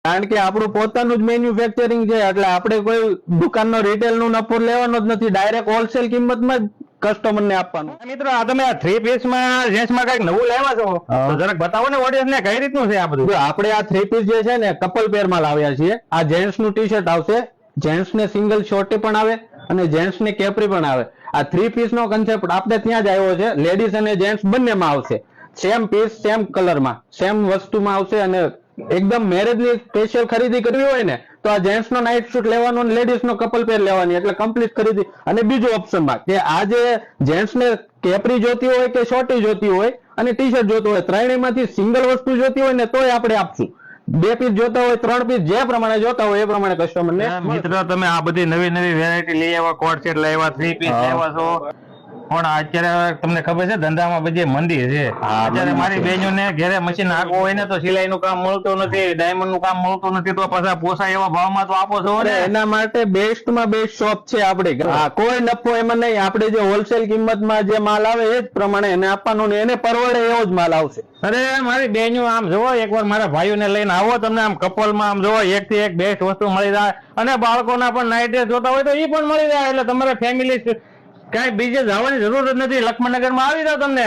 કારણ કે આપણું પોતાનું જ મેન્યુફેક્ચરિંગ છે, એટલે આપણે કોઈ દુકાનનો રિટેલનો નફો લેવાનો જ નથી, ડાયરેક્ટ હોલસેલ કિંમતમાં જ કસ્ટમર ને આપવાનું. મિત્રો આ તમે 3 પીસ માં જેન્ટ્સ માં કઈક નવું લાવ્યા છો તો જરાક બતાવો ને ઓડિયન્સ ને કઈ રીતનું છે આ બધું. આપણે આ 3 પીસ જે છે ને કપલ પેર માં લાવ્યા છીએ. આ જેન્ટ્સ નું ટી શર્ટ આવશે, જેન્ટ્સ ને સિંગલ શોર્ટી પણ આવે અને જેન્ટ્સ ને કેપરી પણ આવે. આ 3 પીસ નો કન્સેપ્ટ આપણે ત્યાં જ આવ્યો છે. લેડીઝ અને જેન્ટ્સ બંનેમાં આવશે. સેમ પીસ સેમ કલરમાં સેમ વસ્તુમાં આવશે. અને એકદમ મેરેજ ની સ્પેશિયલ ખરીદી કરવી હોય ને તો આ જેન્ટ્સ નો નાઇટ શૂટ લેવાનો અને લેડીઝ નો કપલ પેર લેવાની, એટલે કમ્પ્લીટ ખરીદી. અને બીજું ઓપ્શનમાં કે આ જે જેન્ટ્સ ને કેપરી જોતી હોય કે શોર્ટી જોતી હોય અને ટી શર્ટ જોતું હોય, ત્રણેયમાંથી સિંગલ વસ્તુ જોતી હોય ને તોય આપણે આપશું. 2 પીસ જોતા હોય, 3 પીસ, જે પ્રમાણે જોતા હોય એ પ્રમાણે કસ્ટમર ને. મિત્રો તમે આ બધી નવી નવી વેરાયટી લઈ આવ્યા, કોટ સેટ લાવ્યા, 3 પીસ લાવ્યા છો, પણ અત્યારે તમને ખબર છે ધંધામાં બધી મંદી છે. અત્યારે મારી બહેનો ને ઘરે મશીન નાખવું હોય ને તો સિલાઈ નું કામ મળતું નથી, ડાયમંડ નું કામ મળતું નથી, તો પાછા પોસાય એવા ભાવમાં તો આપો છો ને. એના માટે બેસ્ટ માં બેસ્ટ શોપ છે આપણે. કોઈ નફો એમાં નહીં. આપણે જે હોલસેલ કિંમતમાં જે માલ આવે એ જ પ્રમાણે એને આપવાનો ને એને પરવડે એવો જ માલ આવશે. અરે મારી બહેનો આમ જોવો, એકવાર મારા ભાઈઓને લઈને આવો, તમને આમ કપલમાં આમ જોવો એક થી એક બેસ્ટ વસ્તુ મળી જાય. અને બાળકોના પણ નાઇટ ડ્રેસ જોતા હોય તો એ પણ મળી જાય. એટલે તમારે ફેમિલી કઈ બીજે જવાની જરૂર જ નથી, લક્ષ્મણનગર માં આવી જાવ તમને.